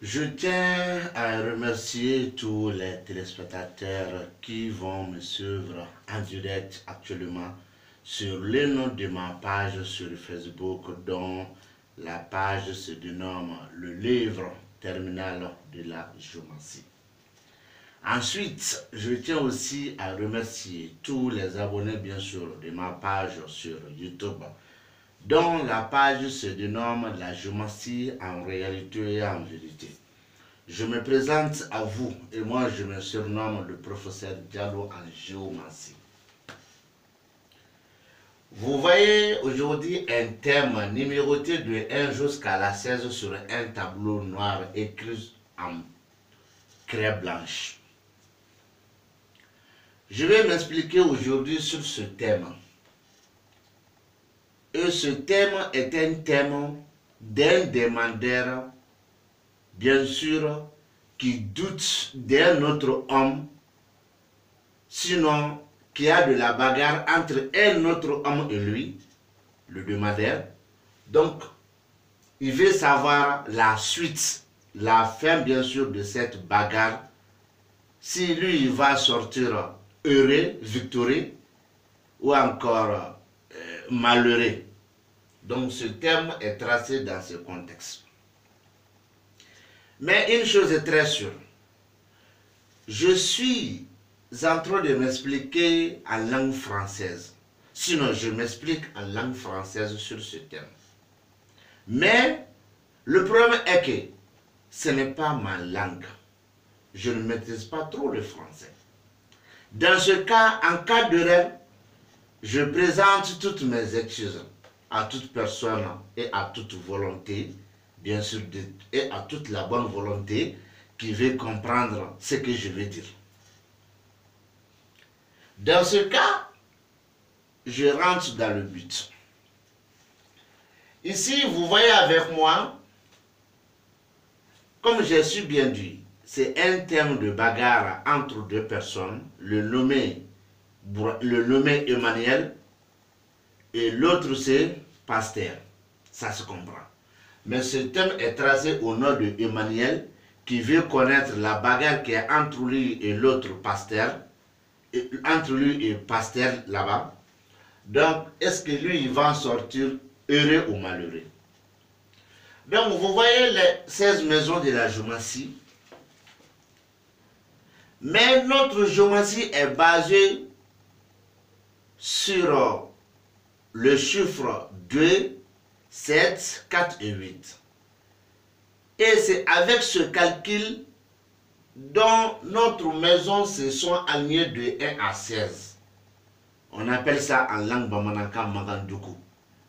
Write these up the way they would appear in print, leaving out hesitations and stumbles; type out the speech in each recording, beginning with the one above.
Je tiens à remercier tous les téléspectateurs qui vont me suivre en direct actuellement sur le nom de ma page sur Facebook, dont la page se dénomme Le livre terminal de la géomancie. Ensuite, je tiens aussi à remercier tous les abonnés, bien sûr, de ma page sur YouTube, dont la page se dénomme La géomancie en réalité et en vérité. Je me présente à vous et moi je me surnomme le professeur Diallo en géomancie. Vous voyez aujourd'hui un thème numéroté de 1 jusqu'à la 16 sur un tableau noir écrit en craie blanche. Je vais m'expliquer aujourd'hui sur ce thème. Et ce thème est un thème d'un demandeur, bien sûr, qui doute d'un autre homme, sinon qu'il y a de la bagarre entre un autre homme et lui, le demandeur. Donc, il veut savoir la suite, la fin, bien sûr, de cette bagarre. Si lui, il va sortir heureux, victorieux, ou encore malheureux. Donc, ce thème est tracé dans ce contexte. Mais une chose est très sûre. Je suis en train de m'expliquer en langue française. Sinon, je m'explique en langue française sur ce thème. Mais le problème est que ce n'est pas ma langue. Je ne maîtrise pas trop le français. Dans ce cas, en cas de rêve, je présente toutes mes excuses à toute personne et à toute volonté, bien sûr, et à toute la bonne volonté qui veut comprendre ce que je veux dire. Dans ce cas, je rentre dans le but. Ici, vous voyez avec moi, comme j'ai su bien dit, c'est un thème de bagarre entre deux personnes, le nommé Emmanuel et l'autre c'est Pasteur. Ça se comprend. Mais ce thème est tracé au nom de Emmanuel qui veut connaître la bagarre qui est entre lui et l'autre Pasteur, entre lui et Pasteur là-bas. Donc, est-ce que lui, il va en sortir heureux ou malheureux? Donc, vous voyez les 16 maisons de la géomancie. Mais notre géomancie est basée sur le chiffre 2, 7, 4 et 8. Et c'est avec ce calcul dont notre maison se sont alignées de 1 à 16. On appelle ça en langue bamananka Magandoukou,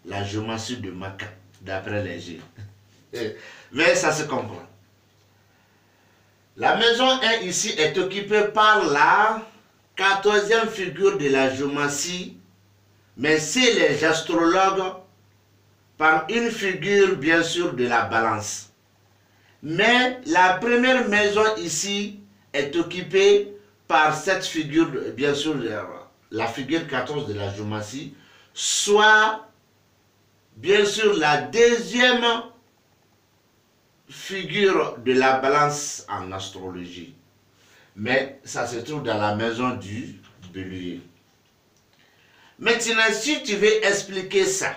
la géomancie de Maka, d'après les G. Mais ça se comprend. La maison 1 ici est occupée par la 14e figure de la géomancie, mais c'est les astrologues par une figure bien sûr de la balance. Mais la première maison ici est occupée par cette figure, bien sûr, la figure 14 de la géomancie, soit bien sûr la deuxième figure de la balance en astrologie. Mais ça se trouve dans la maison du bélier. Maintenant, si tu veux expliquer ça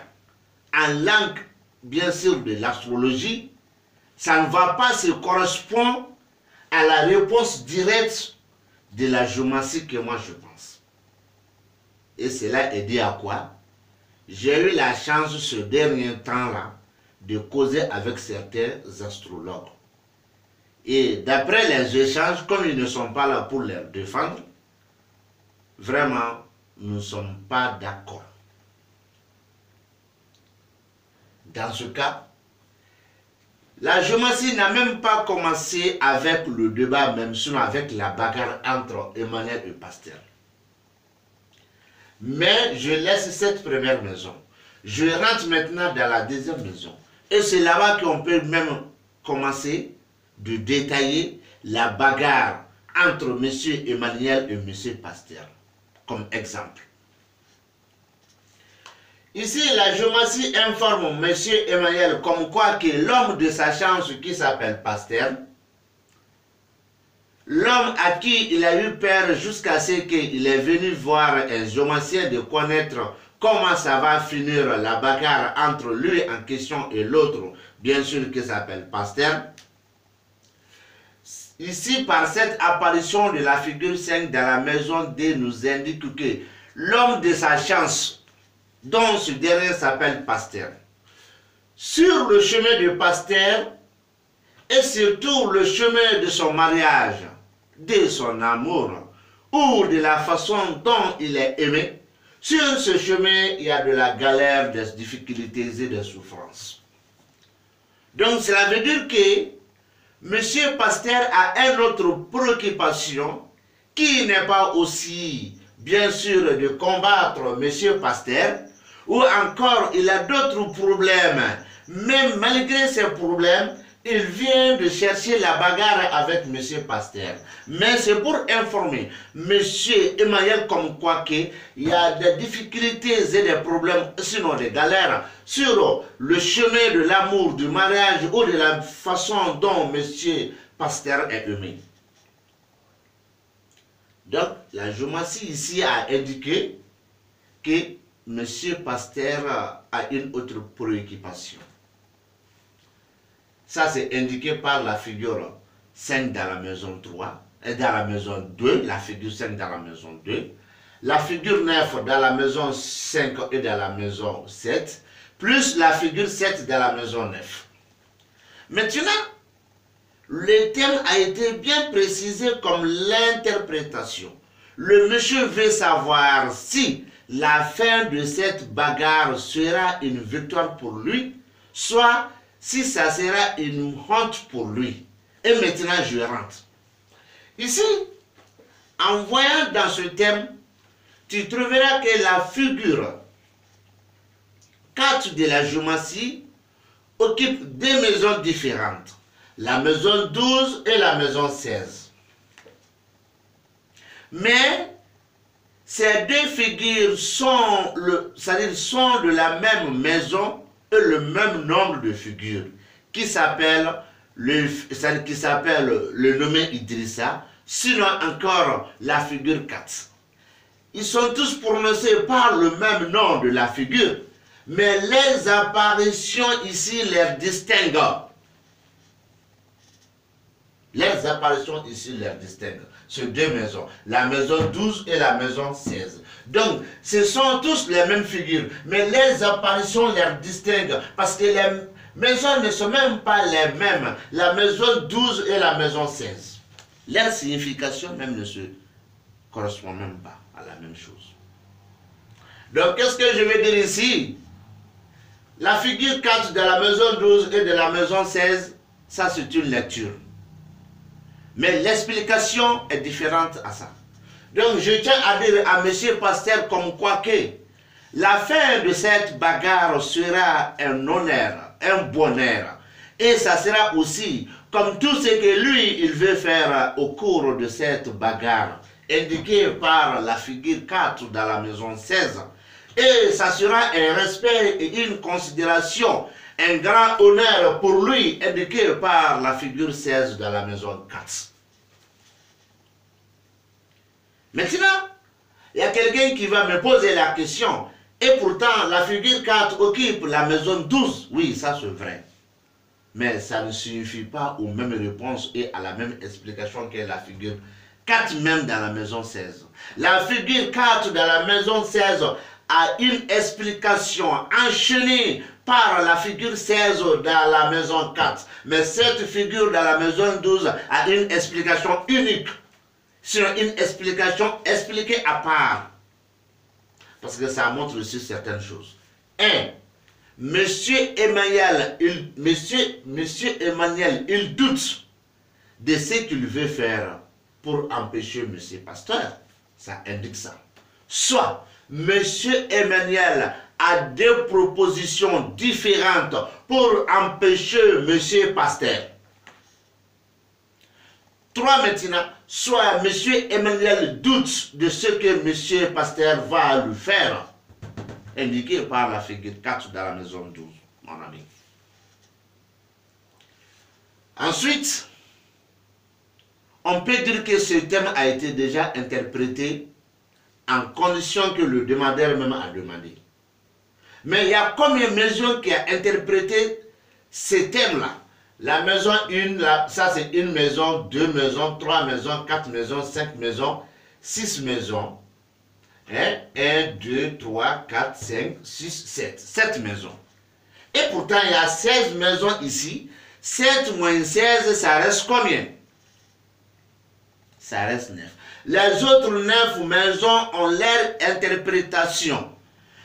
en langue, bien sûr, de l'astrologie, ça ne va pas se correspondre à la réponse directe de la géomancie que moi je pense. Et cela est dû à quoi? J'ai eu la chance ce dernier temps-là de causer avec certains astrologues. Et d'après les échanges, comme ils ne sont pas là pour les défendre, vraiment, nous ne sommes pas d'accord. Dans ce cas, la géomancie n'a même pas commencé avec le débat, même sinon avec la bagarre entre Emmanuel et Pasteur. Mais je laisse cette première maison. Je rentre maintenant dans la deuxième maison. Et c'est là-bas qu'on peut même commencer de détailler la bagarre entre M. Emmanuel et M. Pasteur, comme exemple. Ici, la géomancie informe M. Emmanuel comme quoi que l'homme de sa chance qui s'appelle Pasteur l'homme à qui il a eu peur jusqu'à ce qu'il est venu voir un géomancien de connaître comment ça va finir la bagarre entre lui en question et l'autre, bien sûr qui s'appelle Pasteur. Ici, par cette apparition de la figure 5 dans la maison D, nous indique que l'homme de sa chance, dont ce dernier s'appelle Pasteur, sur le chemin de Pasteur et surtout le chemin de son mariage, de son amour ou de la façon dont il est aimé, sur ce chemin, il y a de la galère, des difficultés et des souffrances. Donc, cela veut dire que M. Pasteur a une autre préoccupation qui n'est pas aussi, bien sûr, de combattre M. Pasteur, ou encore il a d'autres problèmes. Même malgré ces problèmes, il vient de chercher la bagarre avec M. Pasteur. Mais c'est pour informer M. Emmanuel comme quoi qu'il y a des difficultés et des problèmes, sinon des galères, sur le chemin de l'amour, du mariage ou de la façon dont M. Pasteur est aimé. Donc, la géomancie ici a indiqué que M. Pasteur a une autre préoccupation. Ça, c'est indiqué par la figure 5 dans la maison 3, et dans la maison 2, la figure 5 dans la maison 2, la figure 9 dans la maison 5 et dans la maison 7, plus la figure 7 dans la maison 9. Maintenant, le thème a été bien précisé comme l'interprétation. Le monsieur veut savoir si la fin de cette bagarre sera une victoire pour lui, soit si ça sera une honte pour lui. Et maintenant, je rentre. Ici, en voyant dans ce thème, tu trouveras que la figure 4 de la géomancie occupe deux maisons différentes. La maison 12 et la maison 16. Mais ces deux figures sont de la même maison et le même nombre de figures qui s'appelle le nommé Idrissa, sinon encore la figure 4. Ils sont tous prononcés par le même nom de la figure, mais les apparitions ici les distinguent. Les apparitions ici les distinguent. Ces deux maisons, la maison 12 et la maison 16. Donc, ce sont tous les mêmes figures, mais les apparitions les distinguent parce que les maisons ne sont même pas les mêmes. La maison 12 et la maison 16. Leur signification même ne se correspond même pas à la même chose. Donc, qu'est-ce que je vais dire ici? La figure 4 de la maison 12 et de la maison 16, ça c'est une lecture. Mais l'explication est différente à ça. Donc je tiens à dire à M. Pasteur comme quoi que la fin de cette bagarre sera un honneur, un bonheur. Et ça sera aussi comme tout ce que lui, il veut faire au cours de cette bagarre, indiqué par la figure 4 dans la maison 16. Et ça sera un respect et une considération, un grand honneur pour lui, indiqué par la figure 16 dans la maison 4. Maintenant, il y a quelqu'un qui va me poser la question, et pourtant la figure 4 occupe la maison 12. Oui, ça c'est vrai. Mais ça ne suffit pas aux mêmes réponses et à la même explication que la figure 4 même dans la maison 16. La figure 4 dans la maison 16 a une explication enchaînée par la figure 16 dans la maison 4. Mais cette figure dans la maison 12 a une explication unique. Sur une explication expliquée à part. Parce que ça montre aussi certaines choses. 1. Monsieur Emmanuel, il doute de ce qu'il veut faire pour empêcher Monsieur Pasteur. Ça indique ça. Soit Monsieur Emmanuel a deux propositions différentes pour empêcher Monsieur Pasteur. 3 maintenant, soit M. Emmanuel doute de ce que M. Pasteur va lui faire, indiqué par la figure 4 dans la maison 12, mon ami. Ensuite, on peut dire que ce thème a été déjà interprété en condition que le demandeur même a demandé. Mais il y a combien de maisons qui a interprété ces thèmes-là? La maison 1, ça c'est une maison, 2 maisons, 3 maisons, 4 maisons, 5 maisons, 6 maisons. 1, 2, 3, 4, 5, 6, 7. 7 maisons. Et pourtant, il y a 16 maisons ici. 7 moins 16, ça reste combien? Ça reste 9. Les autres 9 maisons ont leur interprétation.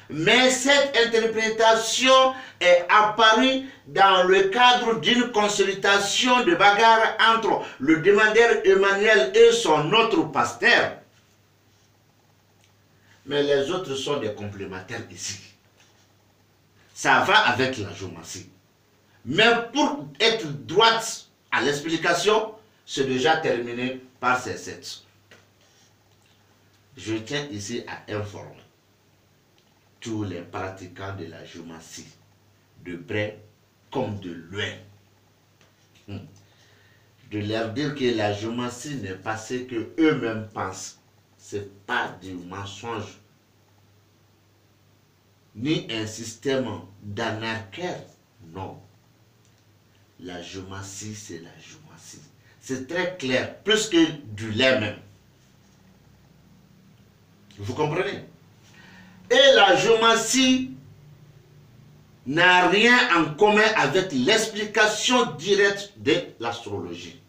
Mais cette interprétation est apparue dans le cadre d'une consultation de bagarre entre le demandeur Emmanuel et son autre pasteur. Mais les autres sont des complémentaires ici. Ça va avec la géomancie. Mais pour être droite à l'explication, c'est déjà terminé par ces 7. Je tiens ici à informer tous les pratiquants de la géomancie, de près comme de loin, de leur dire que la géomancie n'est pas ce que eux-mêmes pensent. Ce n'est pas du mensonge, ni un système d'anarchie. Non. La géomancie, c'est la géomancie. C'est très clair, plus que du lait même. Vous comprenez? Et la géomancie n'a rien en commun avec l'explication directe de l'astrologie.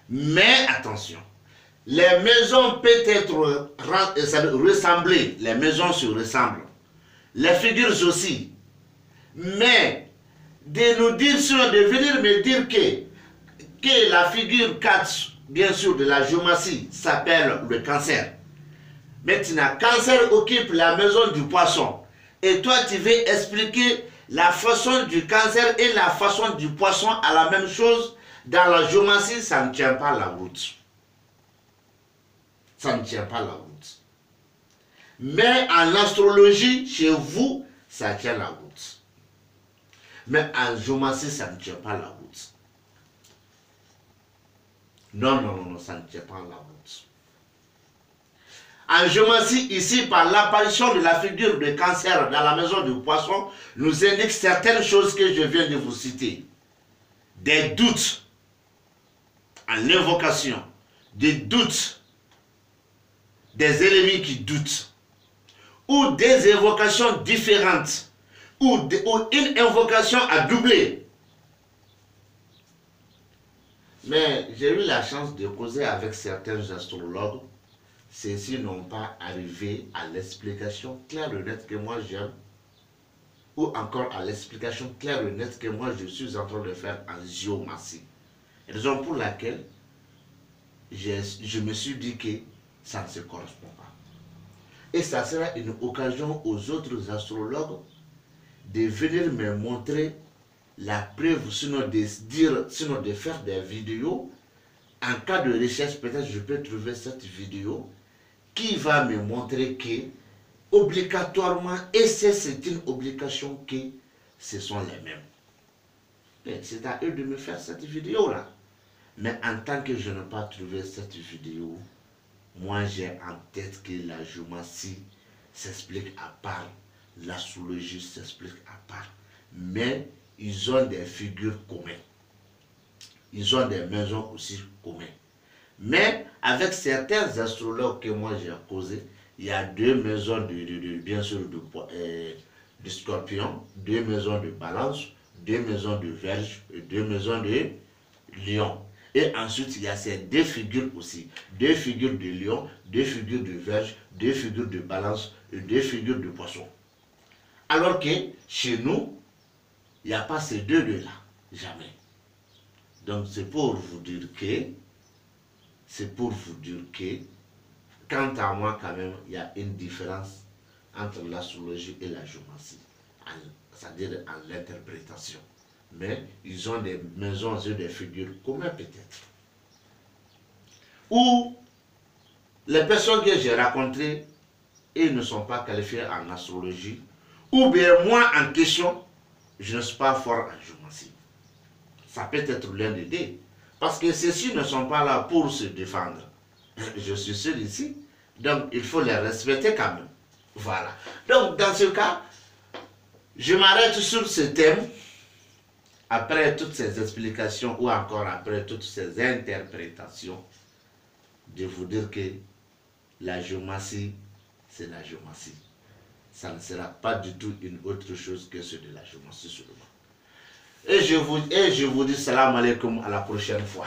Mais attention, les maisons peuvent être ressemblées, les maisons se ressemblent, les figures aussi. Mais de nous dire, de venir me dire que la figure 4, bien sûr, de la géomancie s'appelle le cancer. Maintenant, cancer occupe la maison du poisson. Et toi, tu veux expliquer la façon du cancer et la façon du poisson à la même chose. Dans la géomancie, ça ne tient pas la route. Ça ne tient pas la route. Mais en astrologie, chez vous, ça tient la route. Mais en géomancie, ça ne tient pas la route. Non, non, non, ça ne tient pas la route. En géomancie, ici, par l'apparition de la figure de cancer dans la maison du poisson, nous indique certaines choses que je viens de vous citer. Des doutes en invocation, des doutes, des ennemis qui doutent, ou des invocations différentes, ou une invocation à doubler. Mais j'ai eu la chance de causer avec certains astrologues. Ceux-ci n'ont pas arrivé à l'explication claire et nette que moi j'aime, ou encore à l'explication claire et nette que moi je suis en train de faire en géomancie. Raison pour laquelle je me suis dit que ça ne se correspond pas. Et ça sera une occasion aux autres astrologues de venir me montrer la preuve, sinon de faire des vidéos. En cas de recherche, peut-être je peux trouver cette vidéo qui va me montrer que, obligatoirement, et c'est une obligation que ce sont les mêmes. C'est à eux de me faire cette vidéo-là. Mais en tant que je n'ai pas trouvé cette vidéo, moi j'ai en tête que la géomancie s'explique à part, l'astrologie s'explique à part. Mais ils ont des figures communes. Ils ont des maisons aussi communes. Mais avec certains astrologues que moi j'ai causé, il y a 2 maisons bien sûr de Scorpion, 2 maisons de Balance, 2 maisons de Vierge et 2 maisons de Lion. Et ensuite il y a ces 2 figures aussi, 2 figures de Lion, 2 figures de Vierge, 2 figures de Balance et 2 figures de Poisson. Alors que chez nous, il n'y a pas ces deux là, jamais. Donc c'est pour vous dire que, quant à moi quand même, il y a une différence entre l'astrologie et la géomancie, c'est-à-dire en l'interprétation. Mais ils ont des maisons et des figures communes peut-être. Ou les personnes que j'ai rencontrées, ils ne sont pas qualifiés en astrologie, ou bien moi en question, je ne suis pas fort en géomancie. Ça peut être l'un des deux. Parce que ceux-ci ne sont pas là pour se défendre. Je suis seul ici, donc il faut les respecter quand même. Voilà. Donc dans ce cas, je m'arrête sur ce thème. Après toutes ces explications ou encore après toutes ces interprétations, de vous dire que la géomancie, c'est la géomancie. Ça ne sera pas du tout une autre chose que ce de la géomancie seulement. Et je vous dis salam alaikum, à la prochaine fois.